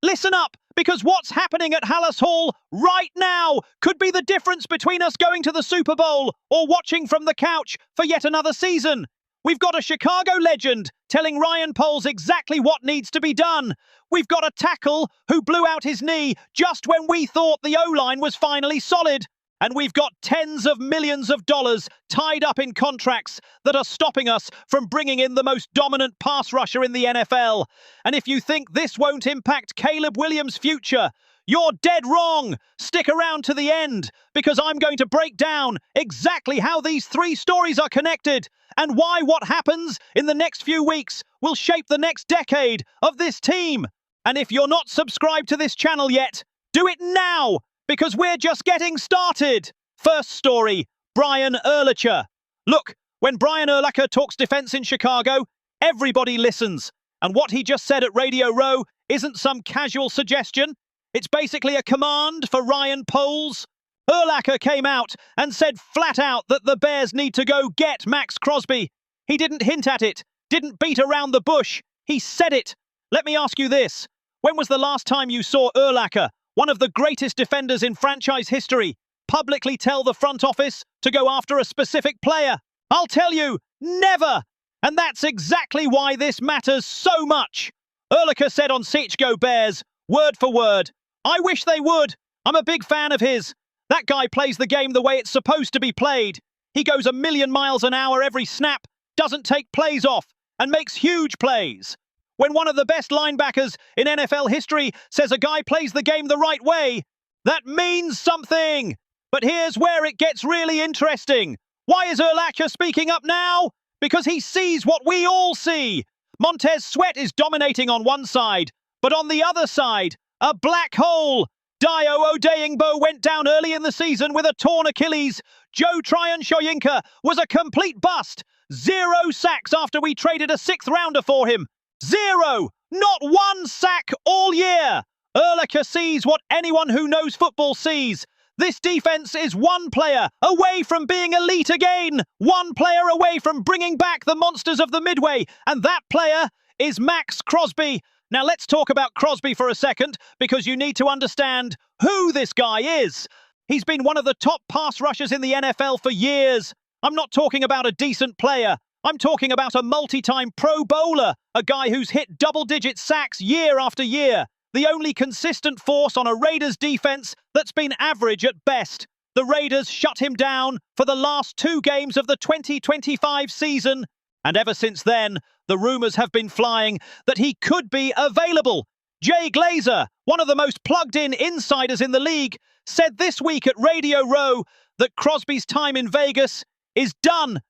Listen up, because what's happening at Hallis Hall right now could be the difference between us going to the Super Bowl or watching from the couch for yet another season. We've got a Chicago legend telling Ryan Poles exactly what needs to be done. We've got a tackle who blew out his knee just when we thought the O-line was finally solid. And we've got tens of millions of dollars tied up in contracts that are stopping us from bringing in the most dominant pass rusher in the NFL. And if you think this won't impact Caleb Williams' future, you're dead wrong. Stick around to the end, because I'm going to break down exactly how these three stories are connected and why what happens in the next few weeks will shape the next decade of this team. And if you're not subscribed to this channel yet, do it now, because we're just getting started. First story, Brian URLACHER. Look, when Brian URLACHER talks defense in Chicago, everybody listens. And what he just said at Radio Row isn't some casual suggestion. It's basically a command for Ryan Poles. URLACHER came out and said flat out that the Bears need to go get Max Crosby. He didn't hint at it, didn't beat around the bush. He said it. Let me ask you this. When was the last time you saw URLACHER, one of the greatest defenders in franchise history, publicly tell the front office to go after a specific player? I'll tell you, never! And that's exactly why this matters so much. URLACHER said on Sitch Go Bears, word for word, "I wish they would. I'm a big fan of his. That guy plays the game the way it's supposed to be played. He goes a million miles an hour every snap, doesn't take plays off, and makes huge plays." When one of the best linebackers in NFL history says a guy plays the game the right way, that means something. But here's where it gets really interesting. Why is URLACHER speaking up now? Because he sees what we all see. Montez Sweat is dominating on one side, but on the other side, a black hole. Dio Odeyingbo went down early in the season with a torn Achilles. Joe Tryon-Shoyinka was a complete bust. 0 sacks after we traded a 6th rounder for him. 0! Not 1 sack all year! URLACHER sees what anyone who knows football sees. This defense is one player away from being elite again. One player away from bringing back the monsters of the Midway. And that player is Max Crosby. Now let's talk about Crosby for a second, because you need to understand who this guy is. He's been one of the top pass rushers in the NFL for years. I'm not talking about a decent player. I'm talking about a multi-time Pro Bowler, a guy who's hit double-digit sacks year after year, the only consistent force on a Raiders defense that's been average at best. The Raiders shut him down for the last 2 games of the 2025 season, and ever since then, the rumors have been flying that he could be available. Jay Glazer, one of the most plugged-in insiders in the league, said this week at Radio Row that Crosby's time in Vegas is done.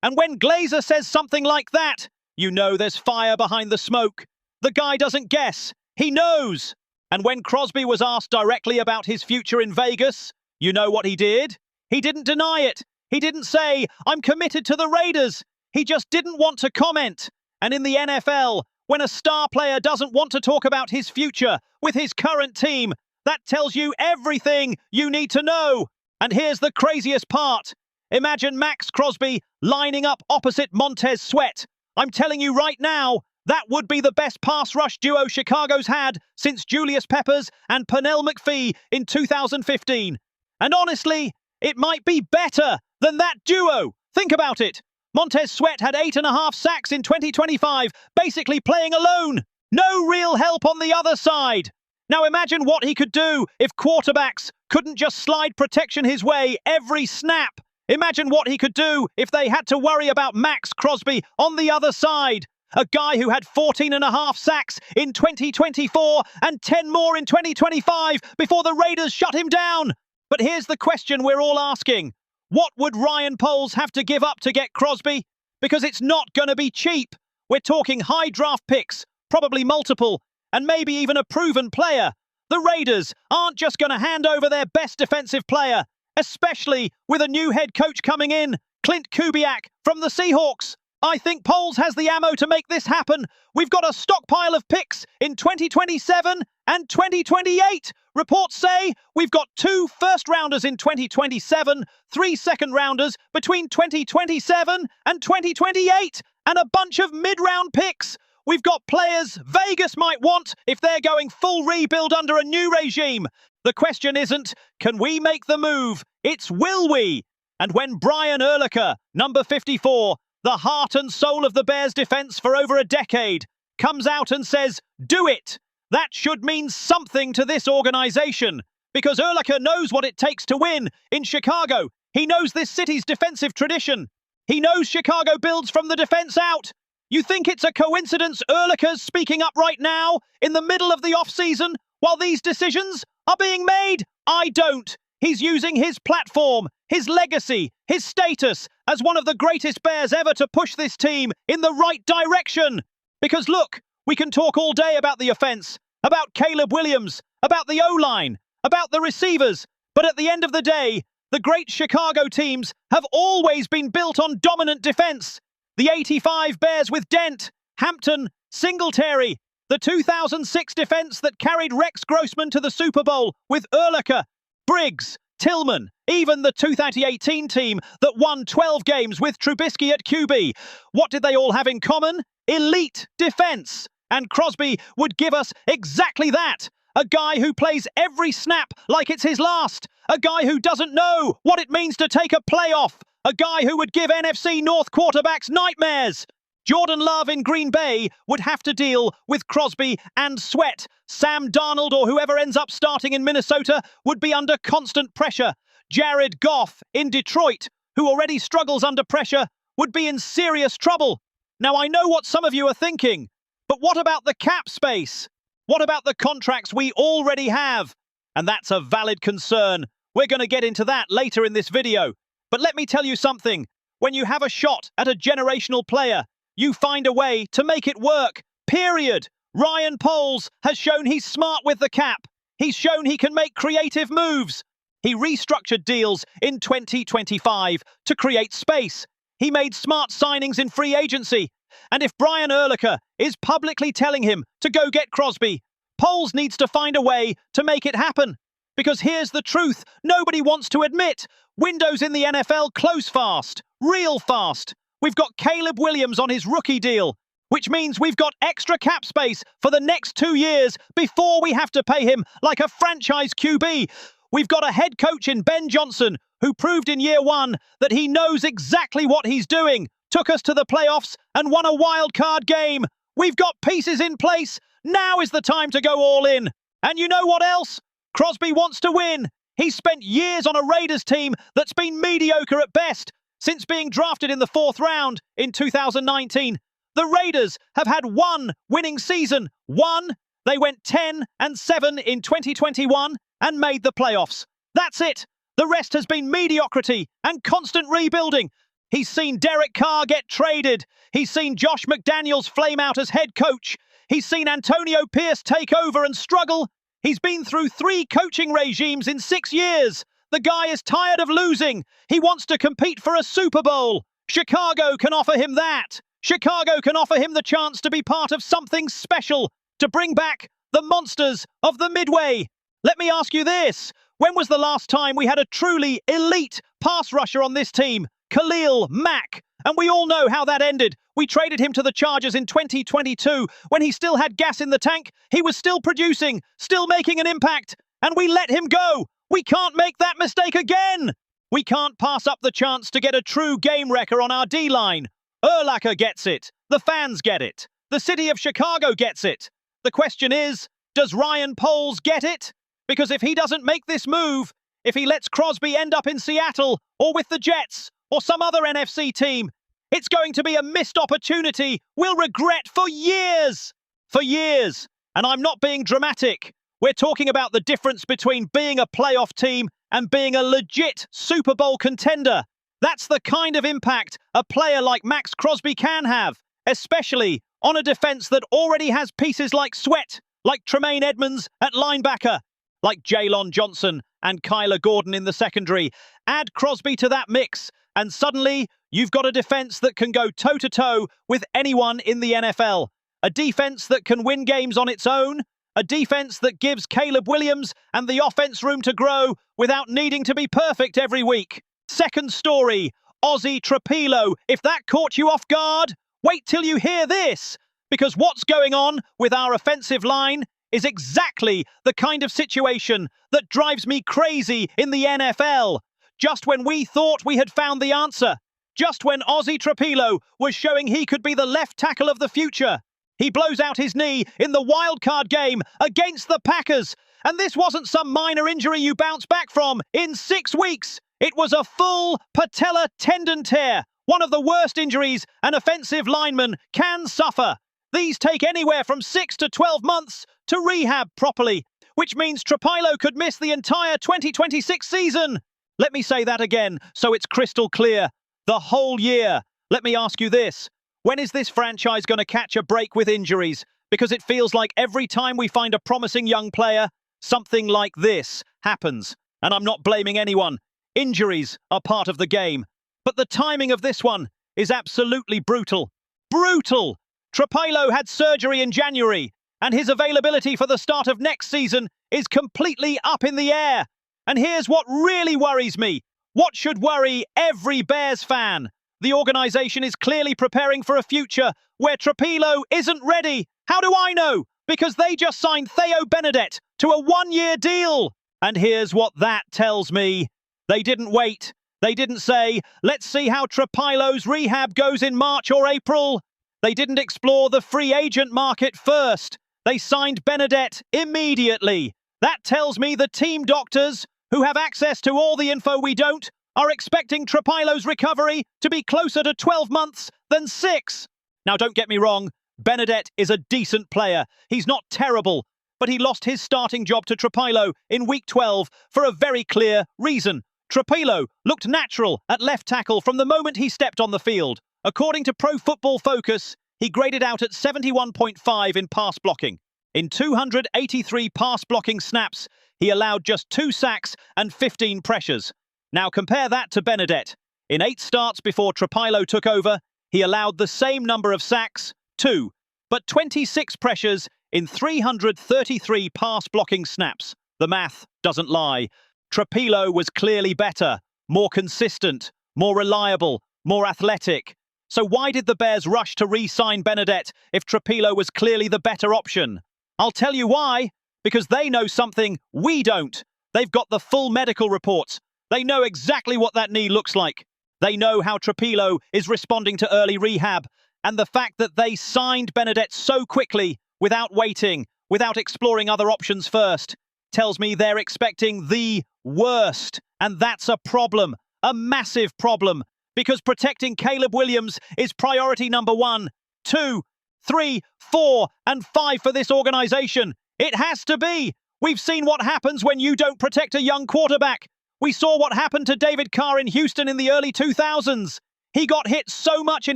And when Glazer says something like that, you know there's fire behind the smoke. The guy doesn't guess, he knows. And when Crosby was asked directly about his future in Vegas, you know what he did? He didn't deny it. He didn't say, "I'm committed to the Raiders." He just didn't want to comment. And in the NFL, when a star player doesn't want to talk about his future with his current team, that tells you everything you need to know. And here's the craziest part. Imagine Max Crosby lining up opposite Montez Sweat. I'm telling you right now, that would be the best pass rush duo Chicago's had since Julius Peppers and Pernell McPhee in 2015. And honestly, it might be better than that duo. Think about it. Montez Sweat had 8.5 sacks in 2025, basically playing alone. No real help on the other side. Now imagine what he could do if quarterbacks couldn't just slide protection his way every snap. Imagine what he could do if they had to worry about Max Crosby on the other side. A guy who had 14.5 sacks in 2024 and 10 more in 2025 before the Raiders shut him down. But here's the question we're all asking. What would Ryan Poles have to give up to get Crosby? Because it's not going to be cheap. We're talking high draft picks, probably multiple, and maybe even a proven player. The Raiders aren't just going to hand over their best defensive player, especially with a new head coach coming in, Clint Kubiak from the Seahawks. I think Poles has the ammo to make this happen. We've got a stockpile of picks in 2027 and 2028. Reports say we've got 2 first-rounders in 2027, 3 second-rounders between 2027 and 2028, and a bunch of mid-round picks. We've got players Vegas might want if they're going full rebuild under a new regime. The question isn't, can we make the move? It's, will we? And when Brian Urlacher, number 54, the heart and soul of the Bears' defense for over a decade, comes out and says, do it, that should mean something to this organization. Because Urlacher knows what it takes to win in Chicago. He knows this city's defensive tradition. He knows Chicago builds from the defense out. You think it's a coincidence Urlacher's speaking up right now, in the middle of the off-season, while these decisions are being made? I don't. He's using his platform, his legacy, his status as one of the greatest Bears ever to push this team in the right direction. Because look, we can talk all day about the offense, about Caleb Williams, about the O-line, about the receivers, but at the end of the day, the great Chicago teams have always been built on dominant defense. The 85 Bears with Dent, Hampton, Singletary, the 2006 defense that carried Rex Grossman to the Super Bowl with Urlacher, Briggs, Tillman, even the 2018 team that won 12 games with Trubisky at QB. What did they all have in common? Elite defense. And Crosby would give us exactly that. A guy who plays every snap like it's his last. A guy who doesn't know what it means to take a playoff. A guy who would give NFC North quarterbacks nightmares. Jordan Love in Green Bay would have to deal with Crosby and Sweat. Sam Darnold or whoever ends up starting in Minnesota would be under constant pressure. Jared Goff in Detroit, who already struggles under pressure, would be in serious trouble. Now, I know what some of you are thinking, but what about the cap space? What about the contracts we already have? And that's a valid concern. We're going to get into that later in this video. But let me tell you something. When you have a shot at a generational player, you find a way to make it work. Period. Ryan Poles has shown he's smart with the cap. He's shown he can make creative moves. He restructured deals in 2025 to create space. He made smart signings in free agency. And if Brian Urlacher is publicly telling him to go get Crosby, Poles needs to find a way to make it happen. Because here's the truth nobody wants to admit. Windows in the NFL close fast, real fast. We've got Caleb Williams on his rookie deal, which means we've got extra cap space for the next 2 years before we have to pay him like a franchise QB. We've got a head coach in Ben Johnson who proved in year one that he knows exactly what he's doing, took us to the playoffs and won a wild card game. We've got pieces in place. Now is the time to go all in. And you know what else? Crosby wants to win. He's spent years on a Raiders team that's been mediocre at best since being drafted in the 4th round in 2019. The Raiders have had one winning season. One. They went 10-7 in 2021 and made the playoffs. That's it. The rest has been mediocrity and constant rebuilding. He's seen Derek Carr get traded. He's seen Josh McDaniels flame out as head coach. He's seen Antonio Pierce take over and struggle. He's been through 3 coaching regimes in 6 years. The guy is tired of losing. He wants to compete for a Super Bowl. Chicago can offer him that. Chicago can offer him the chance to be part of something special, to bring back the monsters of the Midway. Let me ask you this. When was the last time we had a truly elite pass rusher on this team? Khalil Mack. And we all know how that ended. We traded him to the Chargers in 2022. When he still had gas in the tank, he was still producing, still making an impact. And we let him go. We can't make that mistake again. We can't pass up the chance to get a true game wrecker on our D-line. Urlacher gets it. The fans get it. The city of Chicago gets it. The question is, does Ryan Poles get it? Because if he doesn't make this move, if he lets Crosby end up in Seattle or with the Jets or some other NFC team, it's going to be a missed opportunity we'll regret for years. For years. And I'm not being dramatic. We're talking about the difference between being a playoff team and being a legit Super Bowl contender. That's the kind of impact a player like Max Crosby can have, especially on a defense that already has pieces like Sweat, like Tremaine Edmonds at linebacker, like Jaylon Johnson and Kyler Gordon in the secondary. Add Crosby to that mix, and suddenly you've got a defense that can go toe-to-toe with anyone in the NFL. A defense that can win games on its own. A defense that gives Caleb Williams and the offense room to grow without needing to be perfect every week. Second story, Ozzy Trapilo. If that caught you off guard, wait till you hear this. Because what's going on with our offensive line is exactly the kind of situation that drives me crazy in the NFL. Just when we thought we had found the answer, just when Ozzy Trapilo was showing he could be the left tackle of the future, he blows out his knee in the wildcard game against the Packers. And this wasn't some minor injury you bounce back from in 6 weeks. It was a full patella tendon tear, one of the worst injuries an offensive lineman can suffer. These take anywhere from 6 to 12 months to rehab properly, which means Trapilo could miss the entire 2026 season. Let me say that again so it's crystal clear. The whole year. Let me ask you this. When is this franchise going to catch a break with injuries? Because it feels like every time we find a promising young player, something like this happens. And I'm not blaming anyone. Injuries are part of the game. But the timing of this one is absolutely brutal. Brutal! Trapilo had surgery in January, and his availability for the start of next season is completely up in the air. And here's what really worries me. What should worry every Bears fan? The organization is clearly preparing for a future where Trapilo isn't ready. How do I know? Because they just signed Theo Benedett to a 1-year deal. And here's what that tells me. They didn't wait. They didn't say, let's see how Trapilo's rehab goes in March or April. They didn't explore the free agent market first. They signed Benedett immediately. That tells me the team doctors, who have access to all the info we don't, are expecting Trapilo's recovery to be closer to 12 months than 6. Now, don't get me wrong, Benedett is a decent player. He's not terrible, but he lost his starting job to Trapilo in Week 12 for a very clear reason. Trapilo looked natural at left tackle from the moment he stepped on the field. According to Pro Football Focus, he graded out at 71.5 in pass blocking. In 283 pass blocking snaps, he allowed just 2 sacks and 15 pressures. Now compare that to Benedett. In 8 starts before Trapilo took over, he allowed the same number of sacks, 2, but 26 pressures in 333 pass blocking snaps. The math doesn't lie. Trapilo was clearly better, more consistent, more reliable, more athletic. So why did the Bears rush to re-sign Benedett if Trapilo was clearly the better option? I'll tell you why. Because they know something we don't. They've got the full medical reports. They know exactly what that knee looks like. They know how Trapilo is responding to early rehab. And the fact that they signed Benedett so quickly, without waiting, without exploring other options first, tells me they're expecting the worst. And that's a problem, a massive problem. Because protecting Caleb Williams is priority number 1, 2, 3, 4, and 5 for this organization. It has to be. We've seen what happens when you don't protect a young quarterback. We saw what happened to David Carr in Houston in the early 2000s. He got hit so much in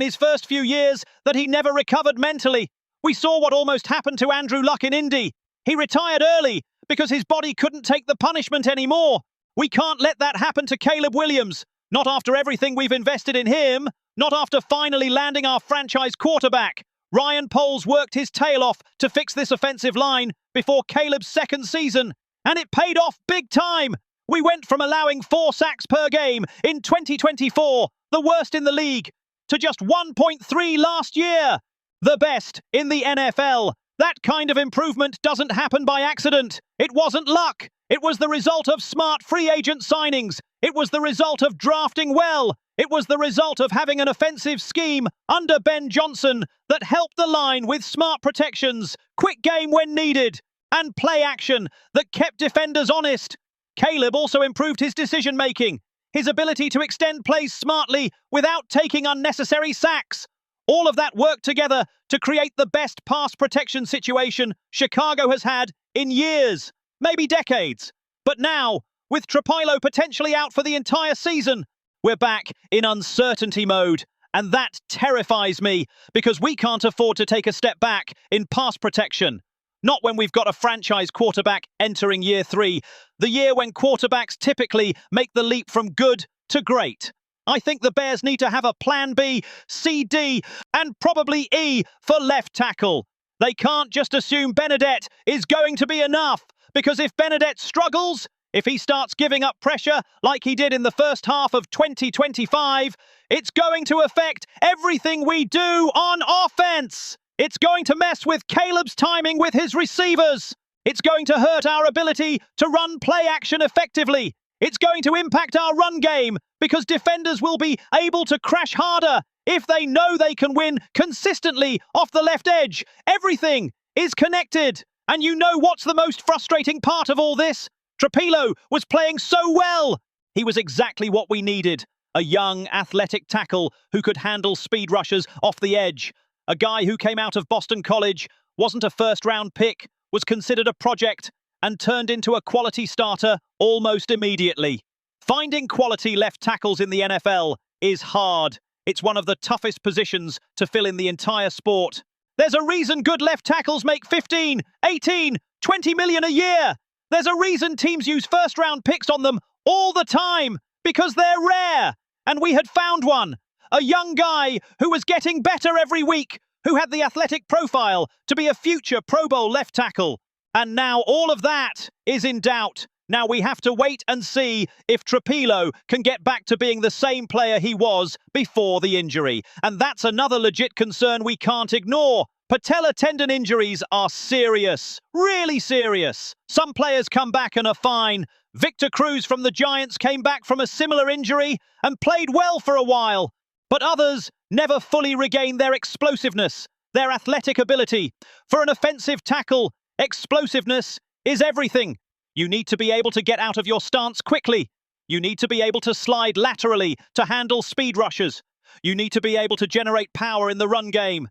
his first few years that he never recovered mentally. We saw what almost happened to Andrew Luck in Indy. He retired early because his body couldn't take the punishment anymore. We can't let that happen to Caleb Williams. Not after everything we've invested in him. Not after finally landing our franchise quarterback. Ryan Poles worked his tail off to fix this offensive line before Caleb's second season, and it paid off big time. We went from allowing 4 sacks per game in 2024, the worst in the league, to just 1.3 last year, the best in the NFL. That kind of improvement doesn't happen by accident. It wasn't luck. It was the result of smart free agent signings. It was the result of drafting well. It was the result of having an offensive scheme under Ben Johnson that helped the line with smart protections, quick game when needed, and play action that kept defenders honest. Caleb also improved his decision-making, his ability to extend plays smartly without taking unnecessary sacks. All of that worked together to create the best pass protection situation Chicago has had in years, maybe decades. But now, with Trapilo potentially out for the entire season, we're back in uncertainty mode, and that terrifies me because we can't afford to take a step back in pass protection. Not when we've got a franchise quarterback entering year 3, the year when quarterbacks typically make the leap from good to great. I think the Bears need to have a plan B, C, D, and probably E for left tackle. They can't just assume Benedett is going to be enough, because if Benedett struggles, if he starts giving up pressure like he did in the first half of 2025, it's going to affect everything we do on offense. It's going to mess with Caleb's timing with his receivers. It's going to hurt our ability to run play action effectively. It's going to impact our run game because defenders will be able to crash harder if they know they can win consistently off the left edge. Everything is connected. And you know what's the most frustrating part of all this? Trapilo was playing so well. He was exactly what we needed. A young, athletic tackle who could handle speed rushers off the edge. A guy who came out of Boston College, wasn't a first-round pick, was considered a project, and turned into a quality starter almost immediately. Finding quality left tackles in the NFL is hard. It's one of the toughest positions to fill in the entire sport. There's a reason good left tackles make 15, 18, 20 million a year. There's a reason teams use first-round picks on them all the time, because they're rare. And we had found one. A young guy who was getting better every week, who had the athletic profile to be a future Pro Bowl left tackle. And now all of that is in doubt. Now we have to wait and see if Trapilo can get back to being the same player he was before the injury. And that's another legit concern we can't ignore. Patella tendon injuries are serious, really serious. Some players come back and are fine. Victor Cruz from the Giants came back from a similar injury and played well for a while. But others never fully regain their explosiveness, their athletic ability. For an offensive tackle, explosiveness is everything. You need to be able to get out of your stance quickly. You need to be able to slide laterally to handle speed rushers. You need to be able to generate power in the run game.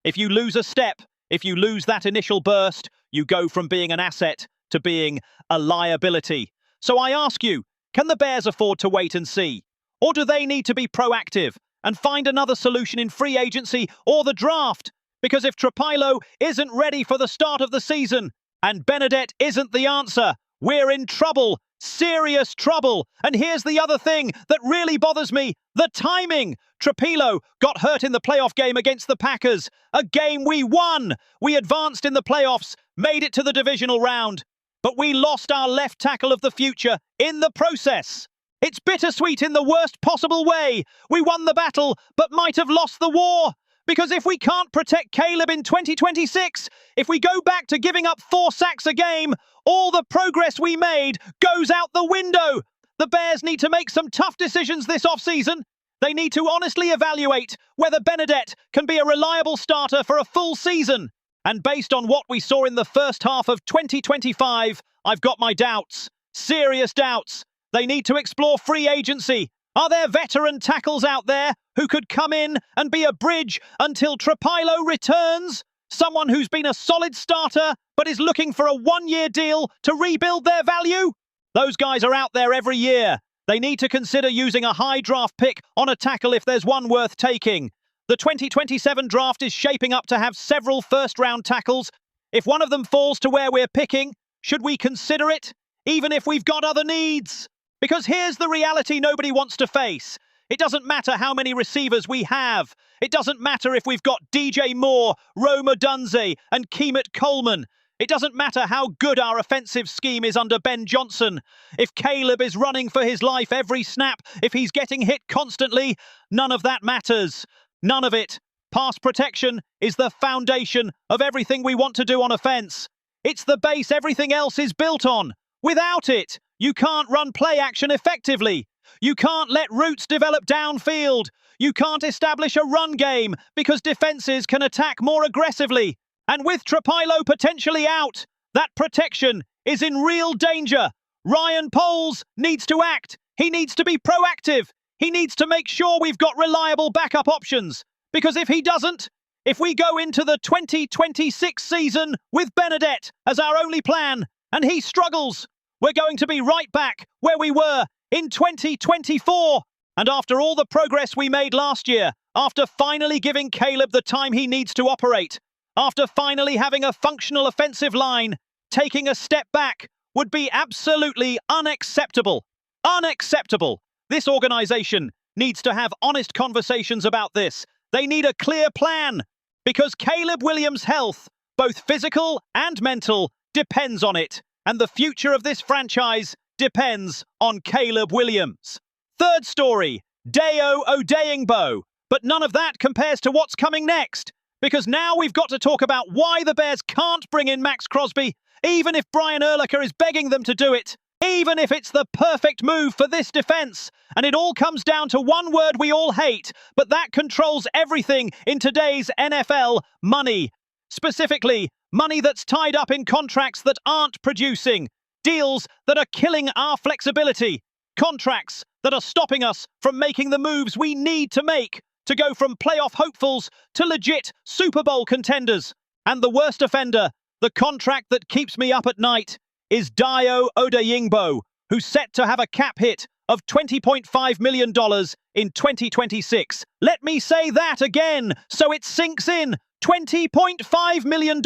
If you lose a step, if you lose that initial burst, you go from being an asset to being a liability. So I ask you, can the Bears afford to wait and see? Or do they need to be proactive and find another solution in free agency or the draft? Because if Trapilo isn't ready for the start of the season and Bernadette isn't the answer, we're in trouble, serious trouble. And here's the other thing that really bothers me, the timing. Trapilo got hurt in the playoff game against the Packers, a game we won. We advanced in the playoffs, made it to the divisional round, but we lost our left tackle of the future in the process. It's bittersweet in the worst possible way. We won the battle, but might have lost the war. Because if we can't protect Caleb in 2026, if we go back to giving up 4 sacks a game, all the progress we made goes out the window. The Bears need to make some tough decisions this offseason. They need to honestly evaluate whether Bernadette can be a reliable starter for a full season. And based on what we saw in the first half of 2025, I've got my doubts. Serious doubts. They need to explore free agency. Are there veteran tackles out there who could come in and be a bridge until Trapilo returns? Someone who's been a solid starter but is looking for a one-year deal to rebuild their value? Those guys are out there every year. They need to consider using a high draft pick on a tackle if there's one worth taking. The 2027 draft is shaping up to have several first-round tackles. If one of them falls to where we're picking, should we consider it, even if we've got other needs? Because here's the reality nobody wants to face. It doesn't matter how many receivers we have. It doesn't matter if we've got DJ Moore, Rome Odunze, and Kemet Coleman. It doesn't matter how good our offensive scheme is under Ben Johnson. If Caleb is running for his life every snap, if he's getting hit constantly, none of that matters. None of it. Pass protection is the foundation of everything we want to do on offense. It's the base everything else is built on. Without it, you can't run play action effectively. You can't let routes develop downfield. You can't establish a run game because defenses can attack more aggressively. And with Trapilo potentially out, that protection is in real danger. Ryan Poles needs to act. He needs to be proactive. He needs to make sure we've got reliable backup options. Because if he doesn't, if we go into the 2026 season with Bernadette as our only plan, and he struggles, we're going to be right back where we were in 2024. And after all the progress we made last year, after finally giving Caleb the time he needs to operate, after finally having a functional offensive line, taking a step back would be absolutely unacceptable. Unacceptable. This organization needs to have honest conversations about this. They need a clear plan, because Caleb Williams' health, both physical and mental, depends on it. And the future of this franchise depends on Caleb Williams. Third story, Dayo Odeyingbo. But none of that compares to what's coming next. Because now we've got to talk about why the Bears can't bring in Max Crosby, even if Brian Urlacher is begging them to do it, even if it's the perfect move for this defense. And it all comes down to one word we all hate, but that controls everything in today's NFL: money. Specifically, money that's tied up in contracts that aren't producing, deals that are killing our flexibility, contracts that are stopping us from making the moves we need to make to go from playoff hopefuls to legit Super Bowl contenders. And the worst offender, the contract that keeps me up at night, is Dayo Odeyingbo, who's set to have a cap hit of $20.5 million in 2026. Let me say that again so it sinks in. $20.5 million.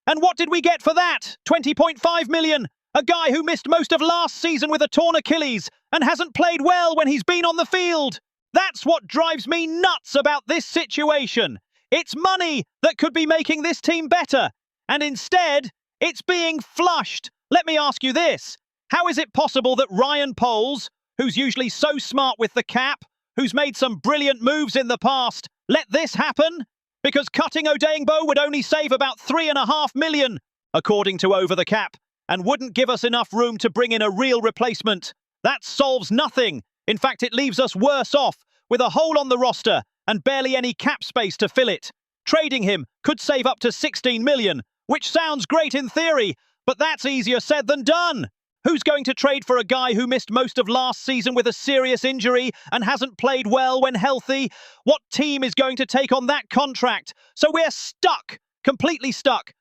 And what did we get for that? $20.5 million. A guy who missed most of last season with a torn Achilles and hasn't played well when he's been on the field. That's what drives me nuts about this situation. It's money that could be making this team better, and instead, it's being flushed. Let me ask you this. How is it possible that Ryan Poles, who's usually so smart with the cap, who's made some brilliant moves in the past, let this happen? Because cutting Odeyingbo would only save about $3.5 million, according to Over the Cap, and wouldn't give us enough room to bring in a real replacement. That solves nothing. In fact, it leaves us worse off, with a hole on the roster and barely any cap space to fill it. Trading him could save up to $16 million, which sounds great in theory, but that's easier said than done. Who's going to trade for a guy who missed most of last season with a serious injury and hasn't played well when healthy? What team is going to take on that contract? So we're stuck, completely stuck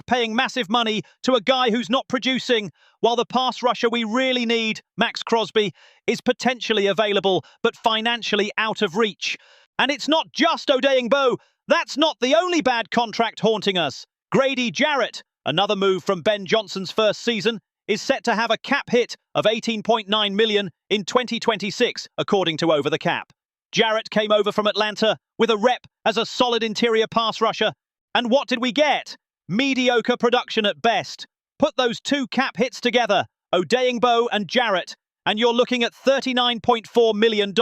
paying massive money to a guy who's not producing, while the pass rusher we really need, Max Crosby, is potentially available but financially out of reach. And it's not just Odeyingbo. That's not the only bad contract haunting us. Grady Jarrett, another move from Ben Johnson's first season, is set to have a cap hit of $18.9 million in 2026, according to Over the Cap. Jarrett came over from Atlanta with a rep as a solid interior pass rusher. And what did we get? Mediocre production at best. Put those two cap hits together, Odeyingbo and Jarrett, and you're looking at $39.4 million,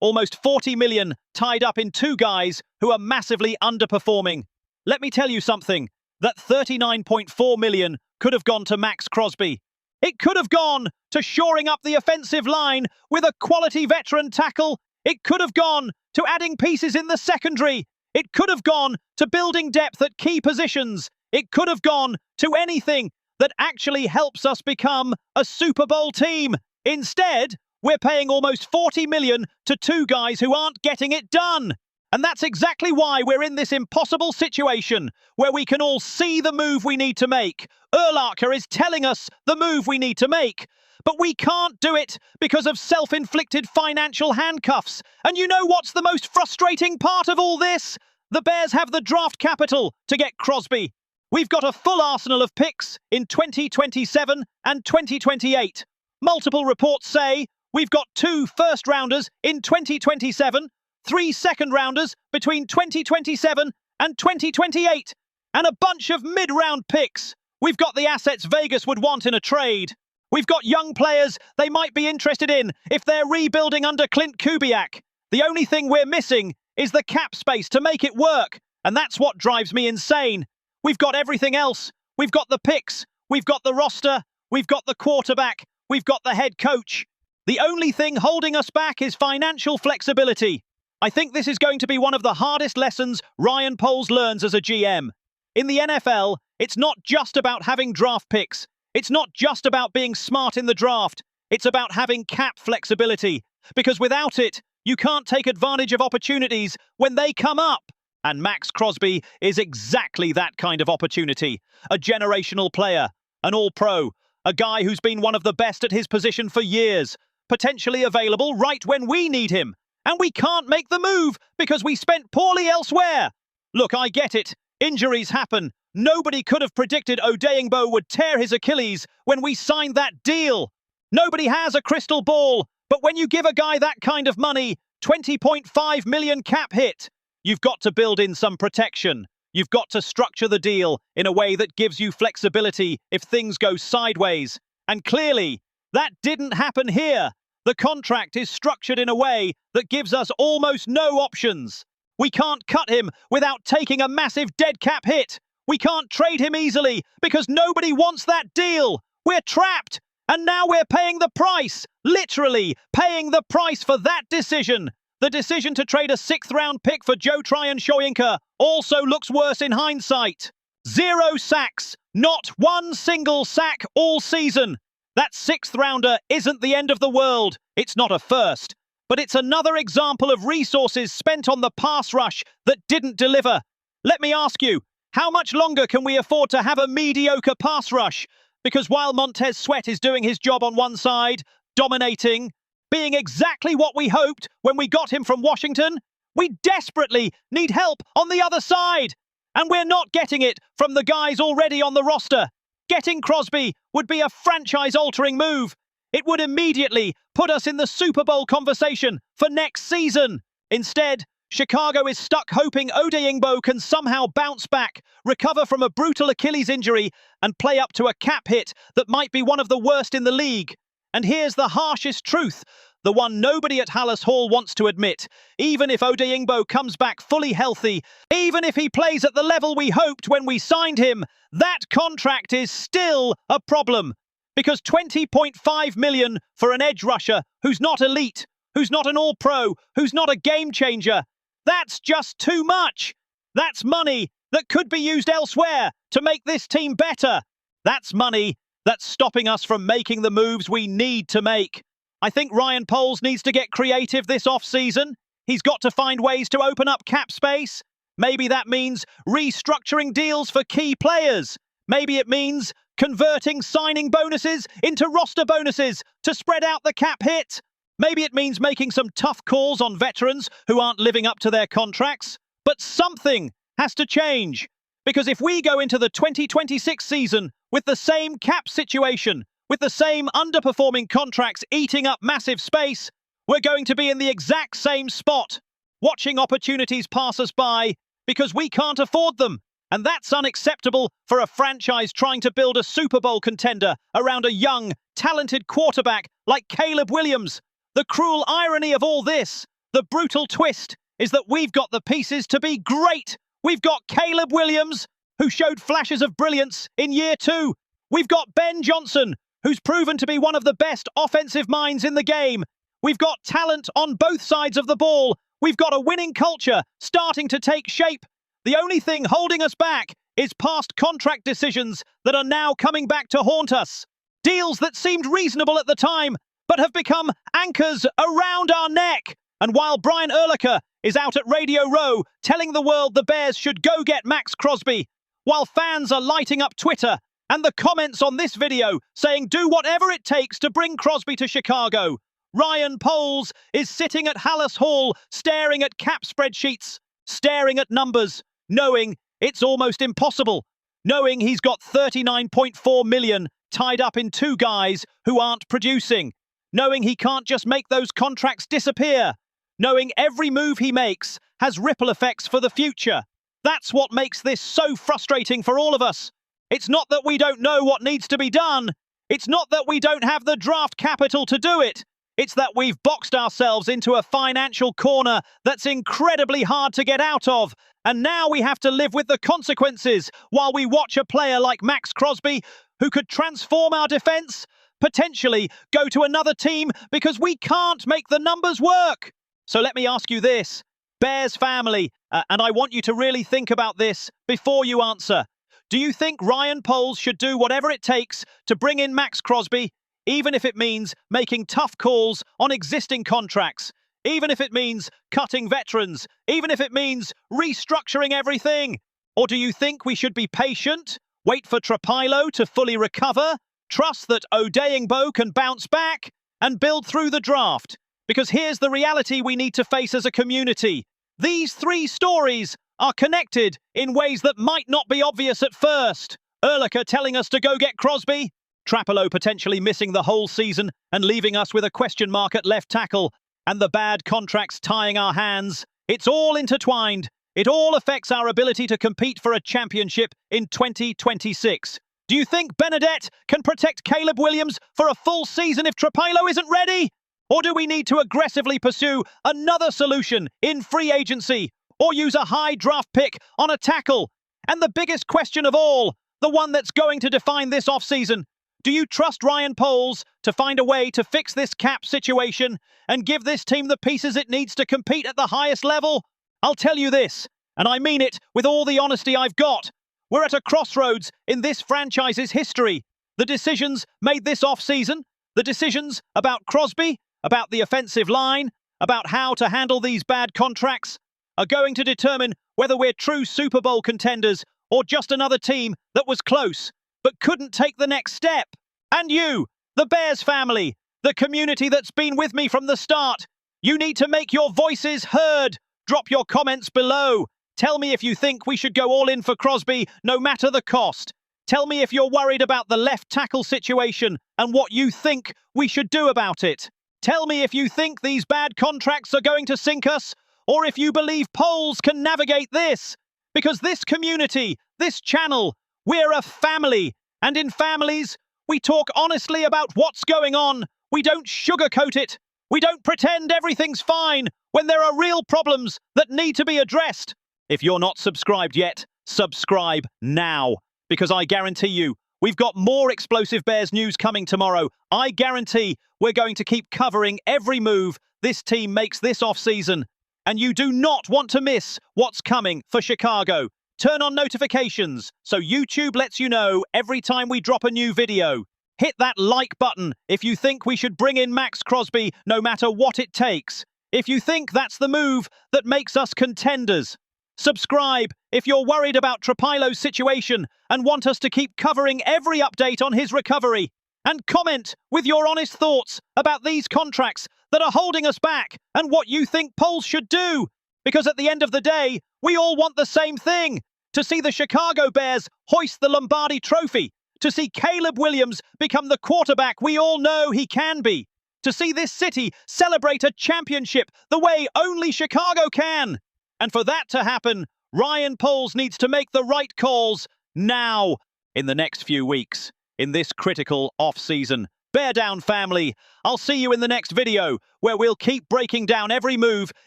almost $40 million tied up in two guys who are massively underperforming. Let me tell you something. That $39.4 million could have gone to Max Crosby. It could have gone to shoring up the offensive line with a quality veteran tackle. It could have gone to adding pieces in the secondary. It could have gone to building depth at key positions. It could have gone to anything that actually helps us become a Super Bowl team. Instead, we're paying almost $40 million to two guys who aren't getting it done. And that's exactly why we're in this impossible situation, where we can all see the move we need to make. URLACHER is telling us the move we need to make. But we can't do it because of self-inflicted financial handcuffs. And you know what's the most frustrating part of all this? The Bears have the draft capital to get Crosby. We've got a full arsenal of picks in 2027 and 2028. Multiple reports say we've got 2 first-rounders in 2027, 3 second-rounders between 2027 and 2028, and a bunch of mid-round picks. We've got the assets Vegas would want in a trade. We've got young players they might be interested in if they're rebuilding under Clint Kubiak. The only thing we're missing is the cap space to make it work, and that's what drives me insane. We've got everything else. We've got the picks. We've got the roster. We've got the quarterback. We've got the head coach. The only thing holding us back is financial flexibility. I think this is going to be one of the hardest lessons Ryan Poles learns as a GM. In the NFL, it's not just about having draft picks. It's not just about being smart in the draft. It's about having cap flexibility. Because without it, you can't take advantage of opportunities when they come up. And Max Crosby is exactly that kind of opportunity. A generational player, an all-pro, a guy who's been one of the best at his position for years, potentially available right when we need him. And we can't make the move because we spent poorly elsewhere. Look, I get it. Injuries happen. Nobody could have predicted Odeyingbo would tear his Achilles when we signed that deal. Nobody has a crystal ball. But when you give a guy that kind of money, $20.5 million cap hit, you've got to build in some protection. You've got to structure the deal in a way that gives you flexibility if things go sideways. And clearly, that didn't happen here. The contract is structured in a way that gives us almost no options. We can't cut him without taking a massive dead cap hit. We can't trade him easily because nobody wants that deal. We're trapped. And now we're paying the price, literally paying the price for that decision. The decision to trade a 6th-round pick for Joe Tryon Shoyinka also looks worse in hindsight. 0 sacks, not one single sack all season. That 6th-rounder isn't the end of the world. It's not a first. But it's another example of resources spent on the pass rush that didn't deliver. Let me ask you, how much longer can we afford to have a mediocre pass rush? Because while Montez Sweat is doing his job on one side, dominating, being exactly what we hoped when we got him from Washington, we desperately need help on the other side. And we're not getting it from the guys already on the roster. Getting Crosby would be a franchise-altering move. It would immediately put us in the Super Bowl conversation for next season. Instead, Chicago is stuck hoping Odeyingbo can somehow bounce back, recover from a brutal Achilles injury, and play up to a cap hit that might be one of the worst in the league. And here's the harshest truth, the one nobody at Hallis Hall wants to admit. Even if Odeyingbo comes back fully healthy, even if he plays at the level we hoped when we signed him, that contract is still a problem. Because $20.5 million for an edge rusher who's not elite, who's not an all-pro, who's not a game changer, that's just too much. That's money that could be used elsewhere to make this team better. That's money that's stopping us from making the moves we need to make. I think Ryan Poles needs to get creative this off-season. He's got to find ways to open up cap space. Maybe that means restructuring deals for key players. Maybe it means converting signing bonuses into roster bonuses to spread out the cap hit. Maybe it means making some tough calls on veterans who aren't living up to their contracts. But something has to change. Because if we go into the 2026 season with the same cap situation, with the same underperforming contracts eating up massive space, we're going to be in the exact same spot, watching opportunities pass us by because we can't afford them. And that's unacceptable for a franchise trying to build a Super Bowl contender around a young, talented quarterback like Caleb Williams. The cruel irony of all this, the brutal twist, is that we've got the pieces to be great. We've got Caleb Williams, who showed flashes of brilliance in year 2. We've got Ben Johnson, who's proven to be one of the best offensive minds in the game. We've got talent on both sides of the ball. We've got a winning culture starting to take shape. The only thing holding us back is past contract decisions that are now coming back to haunt us. Deals that seemed reasonable at the time, but have become anchors around our neck. And while Brian Urlacher is out at Radio Row telling the world the Bears should go get Max Crosby, while fans are lighting up Twitter and the comments on this video saying do whatever it takes to bring Crosby to Chicago, Ryan Poles is sitting at Hallis Hall staring at cap spreadsheets, staring at numbers, knowing it's almost impossible, knowing he's got $39.4 million tied up in 2 guys who aren't producing, knowing he can't just make those contracts disappear, knowing every move he makes has ripple effects for the future. That's what makes this so frustrating for all of us. It's not that we don't know what needs to be done. It's not that we don't have the draft capital to do it. It's that we've boxed ourselves into a financial corner that's incredibly hard to get out of. And now we have to live with the consequences while we watch a player like Max Crosby, who could transform our defense, potentially go to another team because we can't make the numbers work. So let me ask you this, Bears family, and I want you to really think about this before you answer. Do you think Ryan Poles should do whatever it takes to bring in Max Crosby, even if it means making tough calls on existing contracts, even if it means cutting veterans, even if it means restructuring everything? Or do you think we should be patient, wait for Trapilo to fully recover, trust that Odeyingbo can bounce back, and build through the draft? Because here's the reality we need to face as a community. These 3 stories are connected in ways that might not be obvious at first. Urlacher telling us to go get Crosby, Trapilo potentially missing the whole season and leaving us with a question mark at left tackle, and the bad contracts tying our hands. It's all intertwined. It all affects our ability to compete for a championship in 2026. Do you think Benedette can protect Caleb Williams for a full season if Trapilo isn't ready? Or do we need to aggressively pursue another solution in free agency? or use a high draft pick on a tackle? And the biggest question of all, the one that's going to define this offseason, do you trust Ryan Poles to find a way to fix this cap situation and give this team the pieces it needs to compete at the highest level? I'll tell you this, and I mean it with all the honesty I've got. We're at a crossroads in this franchise's history. The decisions made this offseason, the decisions about Crosby, about the offensive line, about how to handle these bad contracts, are going to determine whether we're true Super Bowl contenders or just another team that was close but couldn't take the next step. And you, the Bears family, the community that's been with me from the start, you need to make your voices heard. Drop your comments below. Tell me if you think we should go all in for Crosby, no matter the cost. Tell me if you're worried about the left tackle situation and what you think we should do about it. Tell me if you think these bad contracts are going to sink us, or if you believe Poles can navigate this. Because this community, this channel, we're a family, and in families, we talk honestly about what's going on. We don't sugarcoat it. We don't pretend everything's fine when there are real problems that need to be addressed. If you're not subscribed yet, subscribe now, because I guarantee you, we've got more explosive Bears news coming tomorrow. I guarantee we're going to keep covering every move this team makes this offseason. And you do not want to miss what's coming for Chicago. Turn on notifications so YouTube lets you know every time we drop a new video. Hit that like button if you think we should bring in Max Crosby no matter what it takes. If you think that's the move that makes us contenders. Subscribe if you're worried about Trapailo's situation and want us to keep covering every update on his recovery. And comment with your honest thoughts about these contracts that are holding us back and what you think Poles should do. Because at the end of the day, we all want the same thing. To see the Chicago Bears hoist the Lombardi Trophy. To see Caleb Williams become the quarterback we all know he can be. To see this city celebrate a championship the way only Chicago can. And for that to happen, Ryan Poles needs to make the right calls now, in the next few weeks, in this critical off-season. Bear down, family. I'll see you in the next video, where we'll keep breaking down every move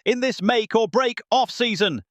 in this make or break off-season.